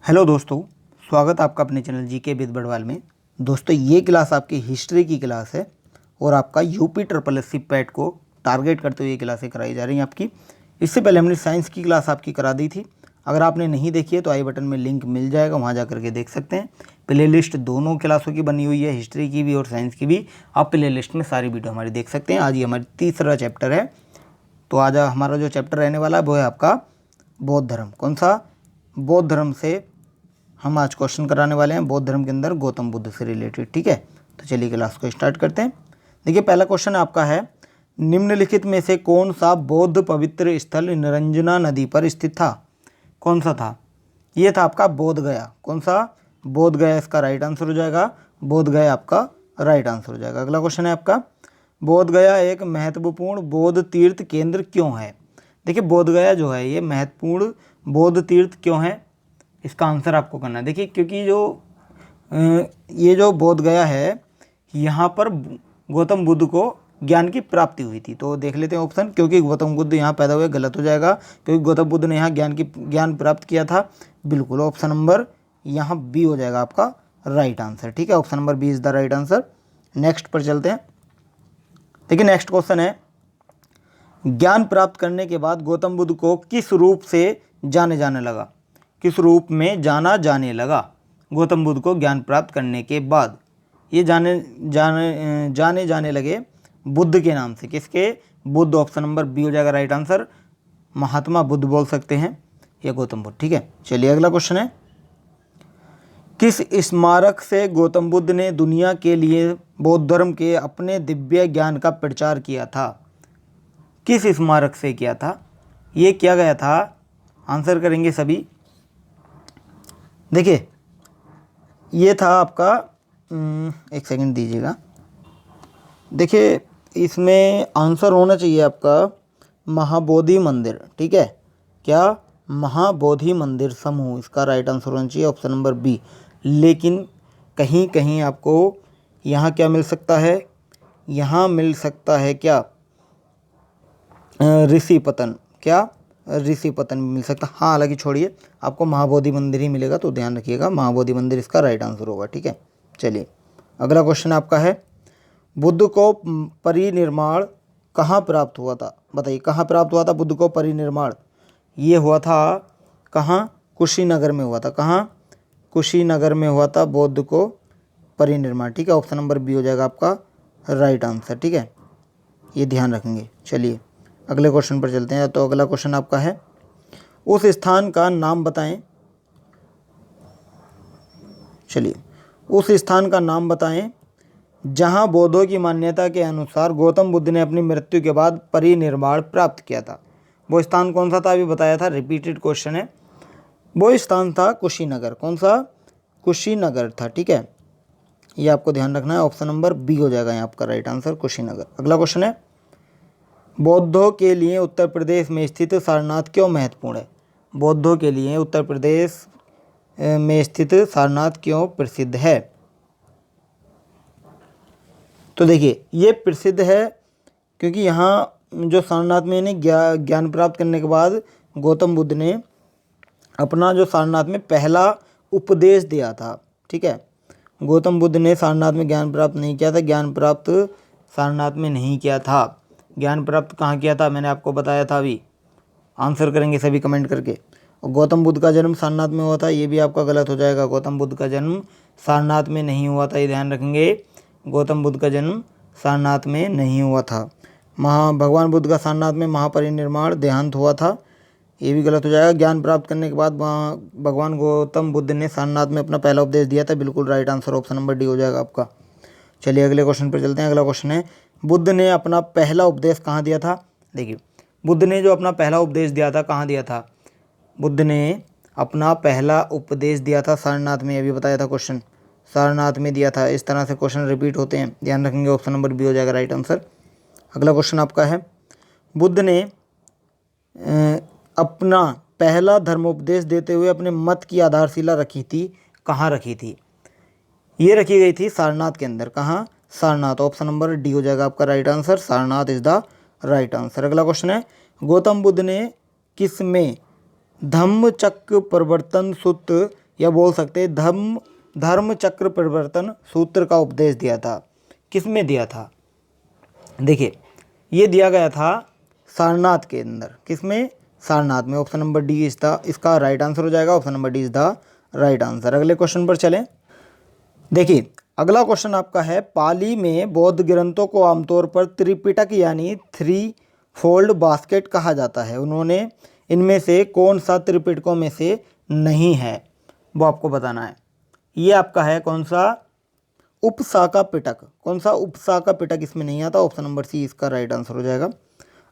Hello दोस्तों, स्वागत है आपका अपने चैनल जीके विद बड़वाल में। दोस्तों ये क्लास आपकी हिस्ट्री की क्लास है और आपका यूपी ट्रिपल एससी पैट को टारगेट करते हुए ये क्लासें कराई जा रही हैं आपकी। इससे पहले हमने साइंस की क्लास आपकी करा दी थी। अगर आपने नहीं देखी है तो आई बटन में लिंक मिल जाएगा, वहाँ जा करके देख सकते हैं। प्ले लिस्ट दोनों क्लासों की बनी हुई है, हिस्ट्री की भी और साइंस की भी। आप प्ले लिस्ट में सारी वीडियो हमारी देख सकते हैं। आज ये हमारी तीसरा चैप्टर है। तो आज हमारा जो चैप्टर रहने वाला है वो है आपका बौद्ध धर्म। कौन सा? बौद्ध धर्म से हम आज क्वेश्चन कराने वाले हैं, बौद्ध धर्म के अंदर गौतम बुद्ध से रिलेटेड। ठीक है, तो चलिए क्लास को स्टार्ट करते हैं। देखिए पहला क्वेश्चन आपका है, निम्नलिखित में से कौन सा बौद्ध पवित्र स्थल निरंजना नदी पर स्थित था? कौन सा था? ये था आपका बोध गया। कौन सा? बोध गया इसका राइट आंसर हो जाएगा। बोध गया आपका राइट आंसर हो जाएगा। अगला क्वेश्चन है आपका, बोध गया एक महत्वपूर्ण बौद्ध तीर्थ केंद्र क्यों है? देखिए बोध गया जो है ये महत्वपूर्ण बौद्ध तीर्थ क्यों है, इसका आंसर आपको करना है। देखिए क्योंकि ये जो बोध गया है, यहाँ पर गौतम बुद्ध को ज्ञान की प्राप्ति हुई थी। तो देख लेते हैं ऑप्शन, क्योंकि गौतम बुद्ध यहाँ पैदा हुए, गलत हो जाएगा, क्योंकि गौतम बुद्ध ने यहाँ ज्ञान प्राप्त किया था। बिल्कुल ऑप्शन नंबर यहाँ बी हो जाएगा आपका राइट आंसर। ठीक है, option number B is the right answer. Next पर चलते हैं। देखिए नेक्स्ट क्वेश्चन है, ज्ञान प्राप्त करने के बाद गौतम बुद्ध को किस रूप से जाने लगा? किस रूप में जाने लगा गौतम बुद्ध को ज्ञान प्राप्त करने के बाद? ये जाने लगे बुद्ध के नाम से। किसके? बुद्ध। ऑप्शन नंबर बी हो जाएगा राइट आंसर। महात्मा बुद्ध बोल सकते हैं या गौतम बुद्ध। ठीक है, चलिए अगला क्वेश्चन है, किस स्मारक से गौतम बुद्ध ने दुनिया के लिए बौद्ध धर्म के अपने दिव्य ज्ञान का प्रचार किया था? किस स्मारक से किया था? ये किया गया था, आंसर करेंगे सभी। देखिए ये था आपका, एक सेकंड दीजिएगा। देखिए इसमें आंसर होना चाहिए आपका महाबोधि मंदिर। ठीक है, क्या? महाबोधि मंदिर समूह, इसका राइट आंसर होना चाहिए ऑप्शन नंबर बी। लेकिन कहीं कहीं आपको यहाँ क्या मिल सकता है? यहाँ मिल सकता है क्या? ऋषि पतन। क्या? ऋषि पतन मिल सकता। हाँ, हालांकि छोड़िए, आपको महाबोधि मंदिर ही मिलेगा, तो ध्यान रखिएगा महाबोधि मंदिर इसका राइट आंसर होगा। ठीक है, चलिए अगला क्वेश्चन आपका है, बुद्ध को परिनिर्वाण कहाँ प्राप्त हुआ था? बताइए कहाँ प्राप्त हुआ था बुद्ध को परिनिर्वाण? ये हुआ था कहाँ? कुशीनगर में हुआ था। कहाँ? कुशीनगर में हुआ था बुद्ध को परिनिर्वाण। ठीक है, ऑप्शन नंबर बी हो जाएगा आपका राइट आंसर। ठीक है, ये ध्यान रखेंगे। चलिए अगले क्वेश्चन पर चलते हैं। तो अगला क्वेश्चन आपका है, उस स्थान का नाम बताएं। चलिए उस स्थान का नाम बताएं जहां बौद्धों की मान्यता के अनुसार गौतम बुद्ध ने अपनी मृत्यु के बाद परिनिर्वाण प्राप्त किया था। वो स्थान कौन सा था? अभी बताया था, रिपीटेड क्वेश्चन है। वो स्थान था कुशीनगर। कौन सा? कुशीनगर था। ठीक है, ये आपको ध्यान रखना है। ऑप्शन नंबर बी हो जाएगा यहाँ आपका राइट आंसर, कुशीनगर। अगला क्वेश्चन है, बौद्धों के लिए उत्तर प्रदेश में स्थित सारनाथ क्यों महत्वपूर्ण है? बौद्धों के लिए उत्तर प्रदेश में स्थित सारनाथ क्यों प्रसिद्ध है? तो देखिए ये प्रसिद्ध है क्योंकि यहाँ जो सारनाथ में इन्हें ज्ञान प्राप्त करने के बाद गौतम बुद्ध ने अपना जो सारनाथ में पहला उपदेश दिया था। ठीक है, गौतम बुद्ध ने सारनाथ में ज्ञान प्राप्त नहीं किया था, ज्ञान प्राप्त सारनाथ में नहीं किया था। ज्ञान प्राप्त कहाँ किया था? मैंने आपको बताया था अभी। आंसर करेंगे सभी कमेंट करके। और गौतम बुद्ध का जन्म सारनाथ में हुआ था, ये भी आपका गलत हो जाएगा। गौतम बुद्ध का जन्म सारनाथ में नहीं हुआ था, ये ध्यान रखेंगे। गौतम बुद्ध का जन्म सारनाथ में नहीं हुआ था। भगवान बुद्ध का सारनाथ में महापरिनिर्वाण देहांत हुआ था, ये भी गलत हो जाएगा। ज्ञान प्राप्त करने के बाद भगवान गौतम बुद्ध ने सारनाथ में अपना पहला उपदेश दिया था। बिल्कुल right answer option number D हो जाएगा आपका। चलिए अगले क्वेश्चन पर चलते हैं। अगला क्वेश्चन है, बुद्ध ने अपना पहला उपदेश कहाँ दिया था? देखिए बुद्ध ने जो अपना पहला उपदेश दिया था कहाँ दिया था? बुद्ध ने अपना पहला उपदेश दिया था सारनाथ में, अभी बताया था क्वेश्चन, सारनाथ में दिया था। इस तरह से क्वेश्चन रिपीट होते हैं, ध्यान रखेंगे। ऑप्शन नंबर बी हो जाएगा राइट आंसर। अगला क्वेश्चन आपका है, बुद्ध ने अपना पहला धर्मोपदेश देते हुए अपने मत की आधारशिला रखी थी, कहाँ रखी थी? ये रखी गई थी सारनाथ के अंदर। कहाँ? सारनाथ। ऑप्शन नंबर डी हो जाएगा आपका right answer, Sarnath is the right answer. अगला क्वेश्चन है, गौतम बुद्ध ने किस में धम्मचक्र प्रवर्तन सूत्र या बोल सकते हैं धर्म चक्र परिवर्तन सूत्र का उपदेश दिया था। किसमें दिया था? देखिए ये दिया गया था सारनाथ के अंदर। किसमें? सारनाथ में। ऑप्शन नंबर डी इसका राइट आंसर हो जाएगा। Option number D is the right answer. अगले क्वेश्चन पर चलें। देखिए अगला क्वेश्चन आपका है, पाली में बौद्ध ग्रंथों को आमतौर पर त्रिपिटक यानी 3 फोल्ड बास्केट कहा जाता है। उन्होंने इनमें से कौन सा त्रिपिटकों में से नहीं है, वो आपको बताना है। ये आपका है कौन सा? उपसाका पिटक। कौन सा? उपसाका पिटक इसमें नहीं आता। ऑप्शन नंबर सी इसका राइट आंसर हो जाएगा।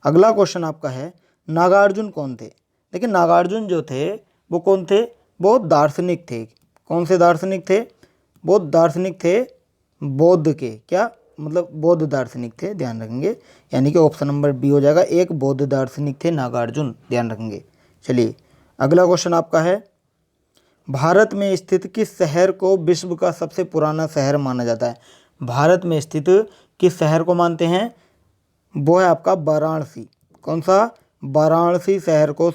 अगला क्वेश्चन आपका है, नागार्जुन कौन थे? देखिए नागार्जुन जो थे वो कौन थे? वो दार्शनिक थे। कौन से दार्शनिक थे? वो दार्शनिक थे बौद्ध के। क्या मतलब? बौद्ध दार्शनिक थे, ध्यान रखेंगे। यानी कि ऑप्शन नंबर बी हो जाएगा। एक बौद्ध दार्शनिक थे नागार्जुन, ध्यान रखेंगे। चलिए अगला क्वेश्चन आपका है, भारत में स्थित किस शहर को विश्व का सबसे पुराना शहर माना जाता है? भारत में स्थित किस शहर को मानते हैं? वो है आपका वाराणसी। कौन सा? वाराणसी शहर को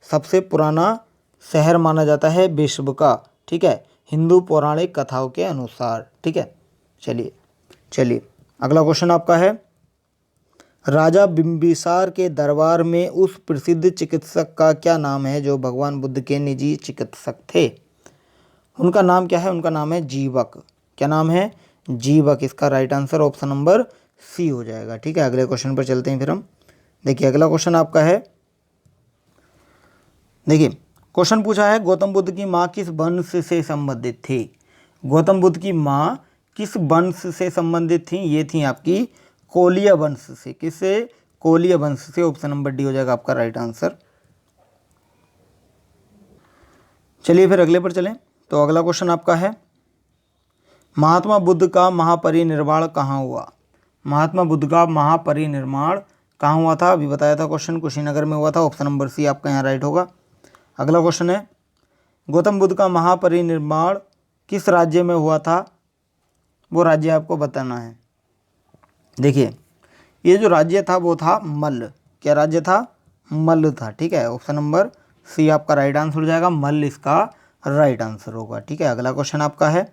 सबसे पुराना शहर माना जाता है विश्व का, ठीक है, हिंदू पौराणिक कथाओं के अनुसार, ठीक है। चलिए अगला क्वेश्चन आपका है, राजा बिंबिसार के दरबार में उस प्रसिद्ध चिकित्सक का क्या नाम है जो भगवान बुद्ध के निजी चिकित्सक थे? उनका नाम क्या है? उनका नाम है जीवक। क्या नाम है? जीवक। इसका right answer option number C हो जाएगा, ठीक है। अगले क्वेश्चन पर चलते हैं फिर हम। देखिए अगला क्वेश्चन आपका है, देखिए क्वेश्चन पूछा है, गौतम बुद्ध की माँ किस वंश से संबंधित थी? गौतम बुद्ध की माँ किस वंश से संबंधित थी? ये थी आपकी कोलिया वंश से। किससे? कोलिया वंश से। ऑप्शन नंबर डी हो जाएगा आपका राइट आंसर। चलिए फिर अगले पर चलें। तो अगला क्वेश्चन आपका है, महात्मा बुद्ध का महापरिनिर्वाण कहाँ हुआ? महात्मा बुद्ध का महापरिनिर्वाण कहाँ हुआ था? अभी बताया था क्वेश्चन, कुशीनगर में हुआ था। ऑप्शन नंबर सी आपका यहाँ राइट होगा। अगला क्वेश्चन है, गौतम बुद्ध का महापरिनिर्वाण किस राज्य में हुआ था? वो राज्य आपको बताना है। देखिए ये जो राज्य था वो था मल्ल। क्या राज्य था? मल्ल था, ठीक है। ऑप्शन नंबर सी आपका राइट आंसर हो जाएगा। मल्ल इसका राइट आंसर होगा, ठीक है। अगला क्वेश्चन आपका है,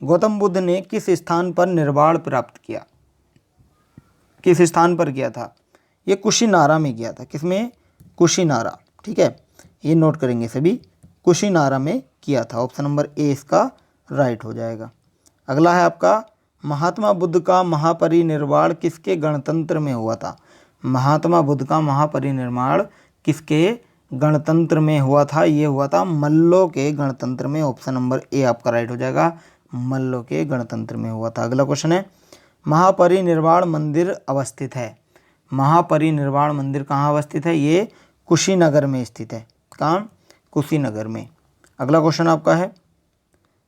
गौतम बुद्ध ने किस स्थान पर निर्वाण प्राप्त किया? किस स्थान पर किया था? ये कुशीनारा में किया था। किसमें? कुशीनारा, ठीक है। ये नोट करेंगे सभी, कुशीनारा में किया था। ऑप्शन नंबर ए इसका राइट हो जाएगा। अगला है आपका, महात्मा बुद्ध का महापरिनिर्वाण किसके गणतंत्र में हुआ था? महात्मा बुद्ध का महापरिनिर्वाण किसके गणतंत्र में हुआ था? ये हुआ था मल्लों के गणतंत्र में। ऑप्शन नंबर ए आपका राइट हो जाएगा। मल्लों के गणतंत्र में हुआ था। अगला क्वेश्चन है, महापरिनिर्वाण मंदिर अवस्थित है। महापरिनिर्वाण मंदिर कहाँ अवस्थित है? ये कुशीनगर में स्थित है। कहाँ? कुशीनगर में। अगला क्वेश्चन आपका है,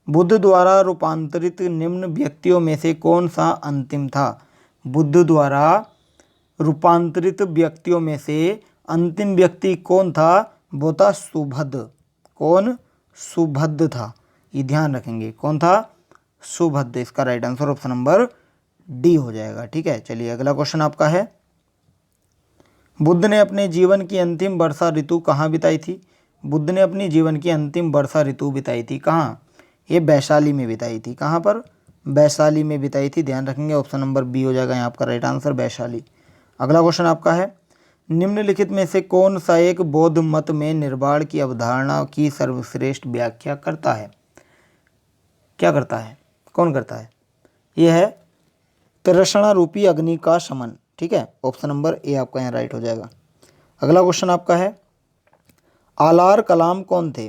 बुद्ध द्वारा रूपांतरित निम्न व्यक्तियों में से कौन सा अंतिम था? बुद्ध द्वारा रूपांतरित व्यक्तियों में से अंतिम व्यक्ति कौन था? वो था सुभद्द। कौन? सुभद्द था। ये ध्यान रखेंगे, कौन था? सुभद्द। इसका right answer option number D हो जाएगा, ठीक है। चलिए अगला क्वेश्चन आपका है, बुद्ध ने अपने जीवन की अंतिम वर्षा ऋतु कहाँ बिताई थी? बुद्ध ने अपनी जीवन की अंतिम वर्षा ऋतु बिताई थी कहाँ? ये वैशाली में बिताई थी। कहाँ पर? वैशाली में बिताई थी, ध्यान रखेंगे। ऑप्शन नंबर बी हो जाएगा यहाँ आपका राइट आंसर, वैशाली। अगला क्वेश्चन आपका है, निम्नलिखित में से कौन सा एक बौद्ध मत में निर्वाण की अवधारणा की सर्वश्रेष्ठ व्याख्या करता है? क्या करता है? कौन करता है? यह है तृष्णा रूपी अग्नि का शमन, ठीक है। ऑप्शन नंबर ए आपका यहाँ राइट हो जाएगा। अगला क्वेश्चन आपका है, आलार कलाम कौन थे?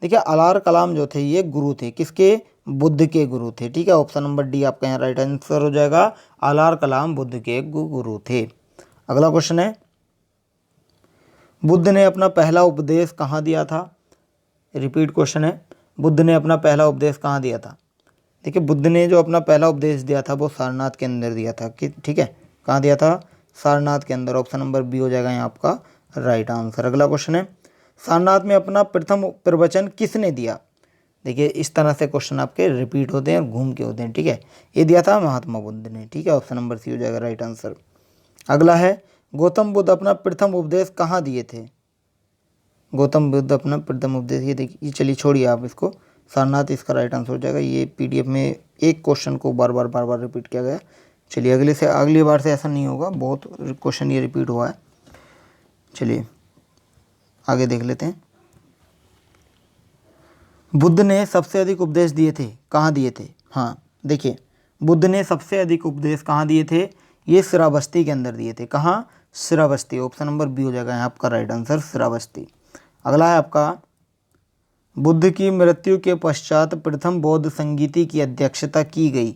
देखिए आलार कलाम जो थे ये गुरु थे। किसके? बुद्ध के गुरु थे, ठीक है। ऑप्शन नंबर डी आपका यहाँ राइट आंसर हो जाएगा। आलार कलाम बुद्ध के गुरु थे। अगला क्वेश्चन है, बुद्ध ने अपना पहला उपदेश कहाँ दिया था? रिपीट क्वेश्चन है, बुद्ध ने अपना पहला उपदेश कहाँ दिया था? देखिए बुद्ध ने जो अपना पहला उपदेश दिया था वो सारनाथ के अंदर दिया था, ठीक है। कहाँ दिया था? सारनाथ के अंदर। ऑप्शन नंबर बी हो जाएगा यहाँ आपका राइट आंसर। अगला क्वेश्चन है, सारनाथ में अपना प्रथम प्रवचन किसने दिया? देखिए इस तरह से क्वेश्चन आपके रिपीट होते हैं और घूम के होते हैं, ठीक है। ये दिया था महात्मा बुद्ध ने, ठीक है। ऑप्शन नंबर सी हो जाएगा राइट आंसर। अगला है, गौतम बुद्ध अपना प्रथम उपदेश कहाँ दिए थे? गौतम बुद्ध अपना प्रथम उपदेश, ये देखिए, चलिए छोड़िए आप इसको, सारनाथ इसका राइट आंसर हो जाएगा। ये पीडीएफ में एक क्वेश्चन को बार बार रिपीट किया गया। चलिए अगली बार से ऐसा नहीं होगा, बहुत क्वेश्चन ये रिपीट हुआ है। चलिए आगे देख लेते हैं। बुद्ध ने सबसे अधिक उपदेश दिए थे, कहाँ दिए थे? हाँ देखिए, बुद्ध ने सबसे अधिक उपदेश कहाँ दिए थे? ये श्रावस्ती के अंदर दिए थे। कहाँ? श्रावस्ती। ऑप्शन नंबर बी हो जाएगा यहाँ आपका राइट आंसर, श्रावस्ती। अगला है आपका, बुद्ध की मृत्यु के पश्चात प्रथम बौद्ध संगीति की अध्यक्षता की गई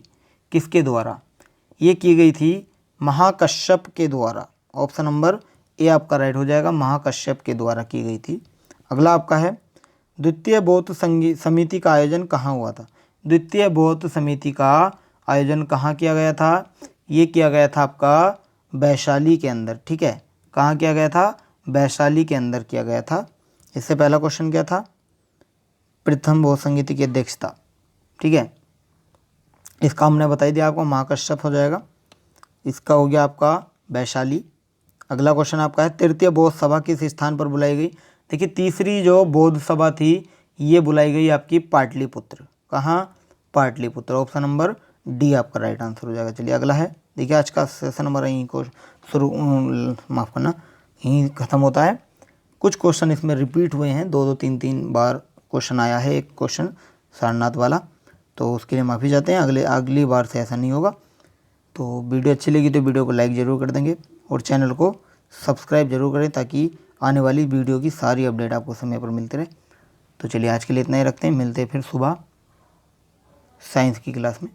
किसके द्वारा? ये की गई थी महाकश्यप के द्वारा। ऑप्शन नंबर ए आपका राइट हो जाएगा, महाकश्यप के द्वारा की गई थी। अगला आपका है, द्वितीय बौद्ध समिति का आयोजन कहाँ हुआ था? द्वितीय बौद्ध समिति का आयोजन कहाँ किया गया था? ये किया गया था आपका वैशाली के अंदर। ठीक है, कहाँ किया गया था? वैशाली के अंदर किया गया था। इससे पहला क्वेश्चन क्या था? प्रथम बौद्ध संगीति की अध्यक्षता। ठीक है, इसका हमने बताई दिया आपको, महाकश्यप हो जाएगा। इसका हो गया आपका वैशाली। अगला क्वेश्चन आपका है, तृतीय बौद्ध सभा किस स्थान पर बुलाई गई? देखिए, तीसरी जो बौद्ध सभा थी ये बुलाई गई आपकी पाटलिपुत्र। कहाँ? पाटलिपुत्र। ऑप्शन नंबर डी आपका राइट आंसर हो जाएगा। चलिए अगला है, देखिए आज का सेशन हमारा यहीं को शुरू, माफ़ करना, यहीं ख़त्म होता है। कुछ क्वेश्चन इसमें रिपीट हुए हैं, दो तीन बार क्वेश्चन आया है, एक क्वेश्चन सारनाथ वाला, तो उसके लिए माफ़ी चाहते हैं। अगली बार से ऐसा नहीं होगा। तो वीडियो अच्छी लगी तो वीडियो को लाइक ज़रूर कर देंगे और चैनल को सब्सक्राइब जरूर करें ताकि आने वाली वीडियो की सारी अपडेट आपको समय पर मिलती रहे। तो चलिए आज के लिए इतना ही रखते हैं, मिलते हैं फिर सुबह साइंस की क्लास में।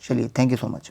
चलिए, थैंक यू सो मच।